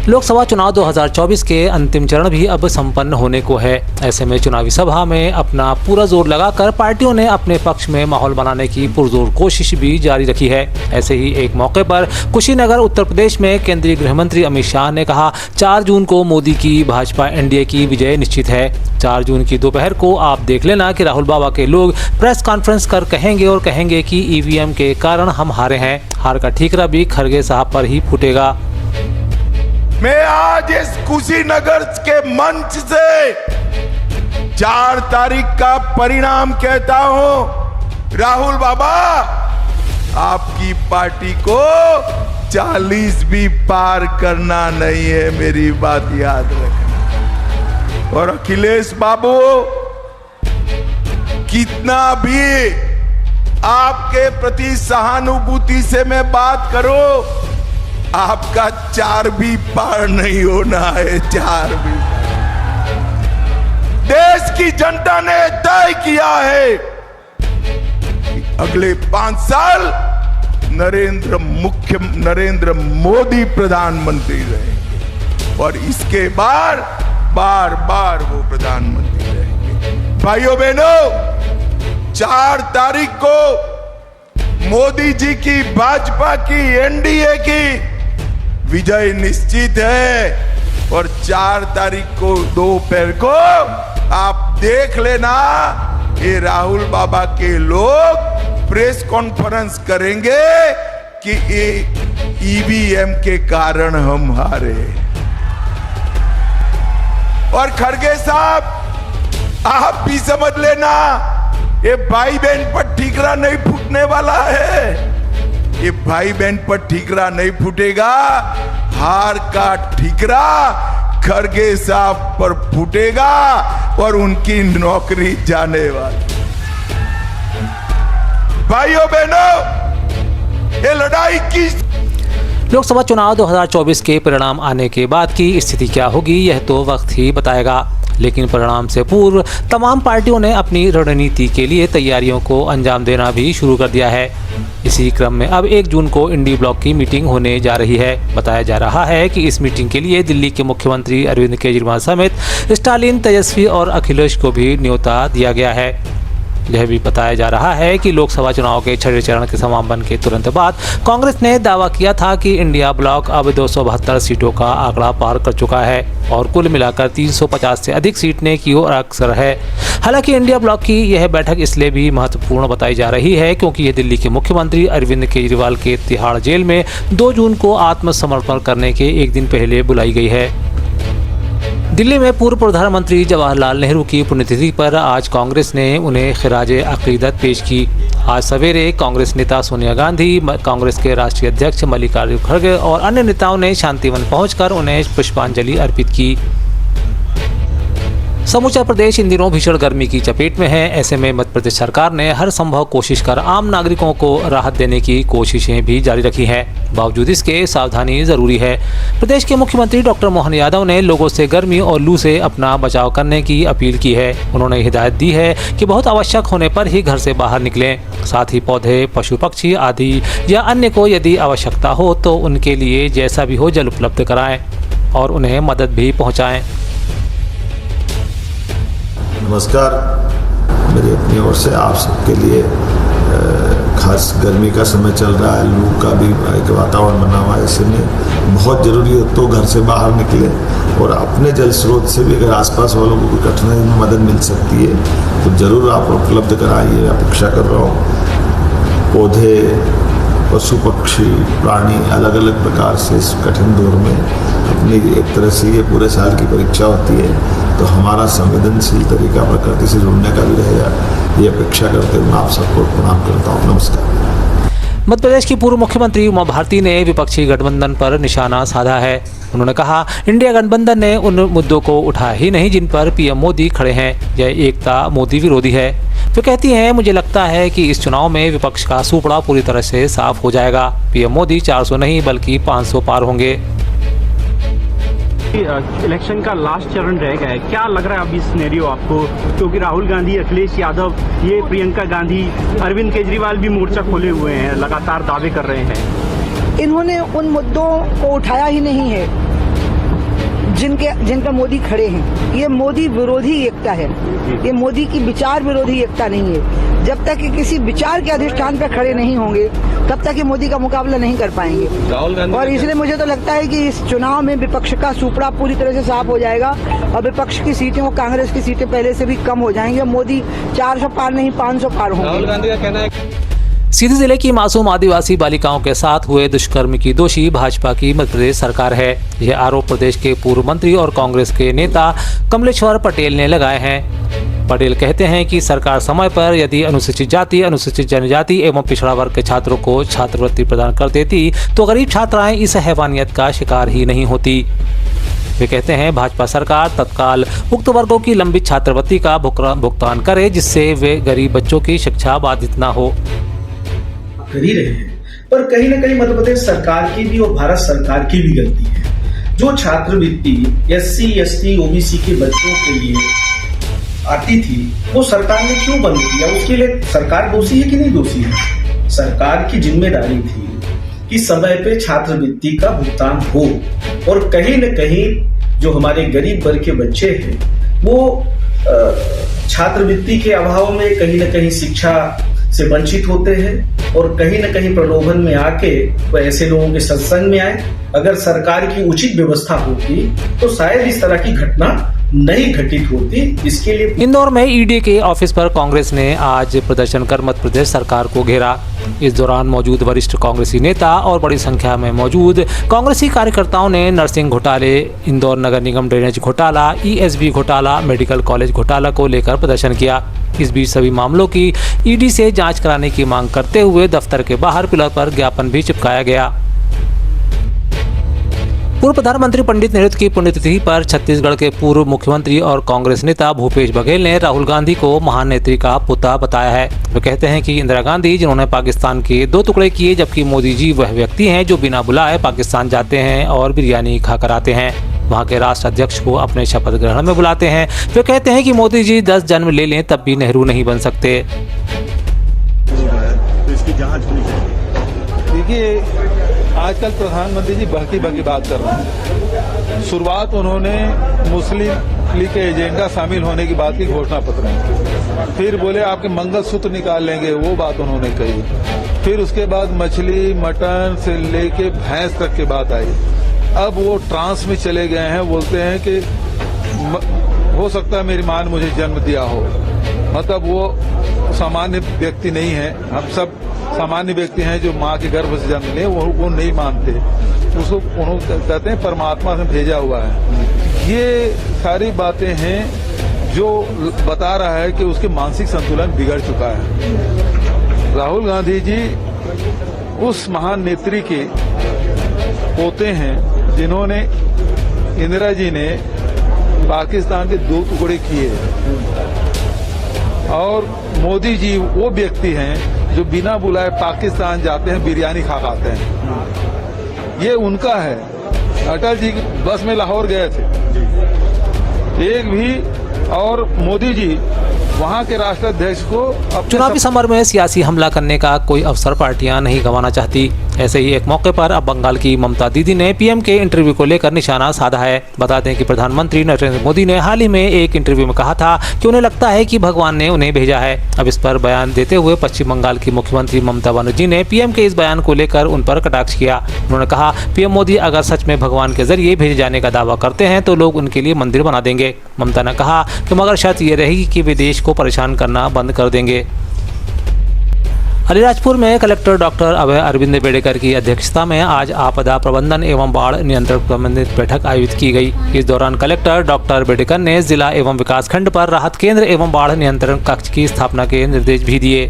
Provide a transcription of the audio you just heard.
लोकसभा चुनाव 2024 के अंतिम चरण भी अब संपन्न होने को है। ऐसे में चुनावी सभा में अपना पूरा जोर लगाकर पार्टियों ने अपने पक्ष में माहौल बनाने की पुरजोर कोशिश भी जारी रखी है। ऐसे ही एक मौके पर कुशीनगर उत्तर प्रदेश में केंद्रीय गृह मंत्री अमित शाह ने कहा, 4 जून को मोदी की भाजपा एनडीए की विजय निश्चित है। 4 जून की दोपहर को आप देख लेना कि राहुल बाबा के लोग प्रेस कॉन्फ्रेंस कर कहेंगे कि ईवीएम के कारण हम हारे हैं। हार का ठीकरा भी खरगे साहब पर ही फूटेगा। मैं आज इस कुशीनगर के मंच से 4 तारीख का परिणाम कहता हूं। राहुल बाबा, आपकी पार्टी को 40 भी पार करना नहीं है, मेरी बात याद रखना। और अखिलेश बाबू, कितना भी आपके प्रति सहानुभूति से मैं बात करूं, आपका 4 भी पार नहीं होना है। 4 भी। देश की जनता ने तय किया है कि अगले 5 साल नरेंद्र मोदी प्रधानमंत्री रहेंगे और इसके बार बार वो प्रधानमंत्री रहेंगे। भाइयों बहनों, 4 तारीख को मोदी जी की भाजपा की एनडीए की विजय निश्चित है। और 4 तारीख को दोपहर को आप देख लेना, ये राहुल बाबा के लोग प्रेस कॉन्फ्रेंस करेंगे कि ईवीएम के कारण हम हारे। और खड़गे साहब, आप भी समझ लेना, ये भाई बहन पर ठीकरा नहीं फूटने वाला है। ये भाई बहन पर ठीकरा नहीं फूटेगा, हार का ठीकरा खड़गे साहब पर फूटेगा और उनकी नौकरी जाने वाली। भाइयों बहनों, ये लड़ाई की लोकसभा चुनाव 2024 के परिणाम आने के बाद की स्थिति क्या होगी, यह तो वक्त ही बताएगा। लेकिन परिणाम से पूर्व तमाम पार्टियों ने अपनी रणनीति के लिए तैयारियों को अंजाम देना भी शुरू कर दिया है। इसी क्रम में अब 1 जून को इंडी ब्लॉक की मीटिंग होने जा रही है। बताया जा रहा है कि इस मीटिंग के लिए दिल्ली के मुख्यमंत्री अरविंद केजरीवाल समेत स्टालिन, तेजस्वी और अखिलेश को भी न्योता दिया गया है। यह भी बताया जा रहा है कि लोकसभा चुनाव के 6वें चरण के समापन के तुरंत बाद कांग्रेस ने दावा किया था कि इंडिया ब्लॉक अब 272 सीटों का आंकड़ा पार कर चुका है और कुल मिलाकर 350 से अधिक सीटने की ओर अग्रसर है। हालांकि इंडिया ब्लॉक की यह बैठक इसलिए भी महत्वपूर्ण बताई जा रही है क्योंकि यह दिल्ली के मुख्यमंत्री अरविंद केजरीवाल के तिहाड़ जेल में 2 जून को आत्मसमर्पण करने के एक दिन पहले बुलाई गई है। दिल्ली में पूर्व प्रधानमंत्री जवाहरलाल नेहरू की पुण्यतिथि पर आज कांग्रेस ने उन्हें खिराजे अकीदत पेश की। आज सवेरे कांग्रेस नेता सोनिया गांधी, कांग्रेस के राष्ट्रीय अध्यक्ष मल्लिकार्जुन खड़गे और अन्य नेताओं ने शांतिवन पहुंचकर उन्हें पुष्पांजलि अर्पित की। समूचा प्रदेश इन दिनों भीषण गर्मी की चपेट में है। ऐसे में मध्य प्रदेश सरकार ने हर संभव कोशिश कर आम नागरिकों को राहत देने की कोशिशें भी जारी रखी हैं। बावजूद इसके सावधानी जरूरी है। प्रदेश के मुख्यमंत्री डॉक्टर मोहन यादव ने लोगों से गर्मी और लू से अपना बचाव करने की अपील की है। उन्होंने हिदायत दी है कि बहुत आवश्यक होने पर ही घर से बाहर निकलें। साथ ही पौधे, पशु पक्षी आदि या अन्य को यदि आवश्यकता हो तो उनके लिए जैसा भी हो जल उपलब्ध कराएं और उन्हें मदद भी पहुँचाएँ। नमस्कार, मेरी अपनी ओर से आप सबके लिए खास गर्मी का समय चल रहा है, लू का भी एक वातावरण बना हुआ है, इसमें बहुत ज़रूरी हो तो घर से बाहर निकले और अपने जल स्रोत से भी अगर आसपास वालों को कोई कठिनाई में मदद मिल सकती है तो ज़रूर आप उपलब्ध कराइए। अपेक्षा कर रहा हूँ। पौधे, पशु पक्षी, प्राणी अलग अलग प्रकार से इस कठिन दौर में अपनी एक तरह से ये पूरे साल की परीक्षा होती है, तो हमारा संवेदनशील तरीका प्रकृति से जुड़ने का भी रहेगा। ये अपेक्षा करते हुए मैं आप सबको प्रणाम करता हूँ। नमस्कार। मध्य प्रदेश की पूर्व मुख्यमंत्री उमा भारती ने विपक्षी गठबंधन पर निशाना साधा है। उन्होंने कहा, इंडिया गठबंधन ने उन मुद्दों को उठाया ही नहीं जिन पर पीएम मोदी खड़े हैं। यह एकता मोदी विरोधी है। वे कहती हैं, मुझे लगता है कि इस चुनाव में विपक्ष का सूपड़ा पूरी तरह से साफ हो जाएगा। पीएम मोदी 400 नहीं बल्कि 500 पार होंगे। इलेक्शन का लास्ट चरण रह गया है, क्या लग रहा है अभी सिनेरियो आपको? क्योंकि राहुल गांधी, अखिलेश यादव, ये प्रियंका गांधी, अरविंद केजरीवाल भी मोर्चा खोले हुए हैं, लगातार दावे कर रहे हैं। इन्होंने उन मुद्दों को उठाया ही नहीं है जिन पर मोदी खड़े हैं, ये मोदी विरोधी एकता है, ये मोदी की विचार विरोधी एकता नहीं है। जब तक ये किसी विचार के अधिष्ठान पर खड़े नहीं होंगे तब तक ये मोदी का मुकाबला नहीं कर पाएंगे। और इसलिए मुझे तो लगता है कि इस चुनाव में विपक्ष का सुपड़ा पूरी तरह से साफ हो जाएगा और विपक्ष की सीटें और कांग्रेस की सीटें पहले से भी कम हो जाएंगी और मोदी 400 पार नहीं 500 पार होंगे। राहुल गांधी का कहना है सीधी जिले की मासूम आदिवासी बालिकाओं के साथ हुए दुष्कर्म की दोषी भाजपा की मध्य प्रदेश सरकार है। यह आरोप प्रदेश के पूर्व मंत्री और कांग्रेस के नेता कमलेश्वर पटेल ने लगाए हैं। पटेल कहते हैं कि सरकार समय पर यदि अनुसूचित जाति, अनुसूचित जनजाति एवं पिछड़ा वर्ग के छात्रों को छात्रवृत्ति प्रदान कर देती तो गरीब छात्राएं इस हैवानियत का शिकार ही नहीं होती। वे कहते हैं भाजपा सरकार तत्काल उक्त वर्गों की लंबित छात्रवृत्ति का भुगतान करे जिससे वे गरीब बच्चों की शिक्षा बाधित न हो। कर ही रहे हैं, पर कहीं न कहीं मध्य प्रदेश सरकार की भी और भारत सरकार की भी गलती है। जो छात्रवृत्ति SC, ST, OBC के बच्चों के लिए आती थी वो सरकार ने क्यों बंद किया? उसके लिए सरकार दोषी है कि नहीं दोषी है? सरकार की जिम्मेदारी थी कि समय पे छात्रवृत्ति का भुगतान हो और कहीं न कहीं जो हमारे गरीब वर्ग के बच्चे हैं वो छात्रवृत्ति के अभाव में कहीं न कहीं शिक्षा से वंचित होते हैं और कहीं न कहीं प्रलोभन में आके वो ऐसे लोगों के सत्संग में आए। अगर सरकार की उचित व्यवस्था होती तो शायद इस तरह की घटना नहीं घटित होती। इसके लिए इंदौर में ईडी के ऑफिस पर कांग्रेस ने आज प्रदर्शन कर मध्य प्रदेश सरकार को घेरा। इस दौरान मौजूद वरिष्ठ कांग्रेसी नेता और बड़ी संख्या में मौजूद कांग्रेसी कार्यकर्ताओं ने नर्सिंग घोटाले, इंदौर नगर निगम ड्रेनेज घोटाला, ESB घोटाला, मेडिकल कॉलेज घोटाला को लेकर प्रदर्शन किया। इस बीच सभी मामलों की ईडी से जांच कराने की मांग करते हुए दफ्तर के बाहर पिलर पर ज्ञापन भी चिपकाया गया। पूर्व प्रधानमंत्री पंडित नेहरू की पुण्यतिथि पर छत्तीसगढ़ के पूर्व मुख्यमंत्री और कांग्रेस नेता भूपेश बघेल ने राहुल गांधी को महान नेत्री का पुतला बताया है। वे कहते हैं कि इंदिरा गांधी जिन्होंने पाकिस्तान के 2 टुकड़े किए, जबकि मोदी जी वह व्यक्ति हैं जो बिना बुलाए पाकिस्तान जाते हैं और बिरयानी खाकर आते हैं। वहां के राष्ट्र अध्यक्ष को अपने शपथ ग्रहण में बुलाते हैं। वे कहते हैं कि मोदी जी 10 जन्म ले लें तब भी नेहरू नहीं बन सकते। इसकी जांच होनी चाहिए। देखिए, आजकल प्रधानमंत्री जी बहकी बात कर रहे हैं। शुरुआत उन्होंने मुस्लिम लीग के एजेंडा शामिल होने की बात की घोषणा पत्र में, फिर बोले आपके मंगलसूत्र निकाल लेंगे, वो बात उन्होंने कही। फिर उसके बाद मछली मटन से लेके भैंस तक की बात आई। अब वो ट्रांस में चले गए हैं, बोलते हैं कि हो सकता है मेरी मां ने मुझे जन्म दिया हो। मतलब वो सामान्य व्यक्ति नहीं है। हम सब सामान्य व्यक्ति हैं जो माँ के गर्भ से जन्म ले, वो नहीं मानते उसको। उन्होंने कहते हैं परमात्मा से भेजा हुआ है। ये सारी बातें हैं जो बता रहा है कि उसके मानसिक संतुलन बिगड़ चुका है। राहुल गांधी जी उस महान नेत्री के पोते हैं जिन्होंने इंदिरा जी ने पाकिस्तान के 2 टुकड़े किए और मोदी जी वो व्यक्ति हैं जो बिना बुलाए पाकिस्तान जाते हैं, बिरयानी खा खाते हैं। ये उनका है। अटल जी बस में लाहौर गए थे एक भी, और मोदी जी वहां के राष्ट्राध्यक्ष को चुनावी समर में सियासी हमला करने का कोई अवसर पार्टियां नहीं गंवाना चाहती। ऐसे ही एक मौके पर अब बंगाल की ममता दीदी ने पीएम के इंटरव्यू को लेकर निशाना साधा है। बता दें कि प्रधानमंत्री नरेंद्र मोदी ने हाल ही में एक इंटरव्यू में कहा था कि उन्हें लगता है कि भगवान ने उन्हें भेजा है। अब इस पर बयान देते हुए पश्चिम बंगाल की मुख्यमंत्री ममता बनर्जी ने पीएम के इस बयान को लेकर उन पर कटाक्ष किया। उन्होंने कहा, पीएम मोदी अगर सच में भगवान के जरिए भेजे जाने का दावा करते हैं तो लोग उनके लिए मंदिर बना देंगे। ममता ने कहा कि मगर शर्त ये रहेगी कि वे देश को परेशान करना बंद कर देंगे। अलीराजपुर में कलेक्टर डॉक्टर अभय अरविंद बेडेकर की अध्यक्षता में आज आपदा प्रबंधन एवं बाढ़ नियंत्रण संबंधित बैठक आयोजित की गई। इस दौरान कलेक्टर डॉक्टर बेडेकर ने जिला एवं विकास खंड पर राहत केंद्र एवं बाढ़ नियंत्रण कक्ष की स्थापना के निर्देश भी दिए।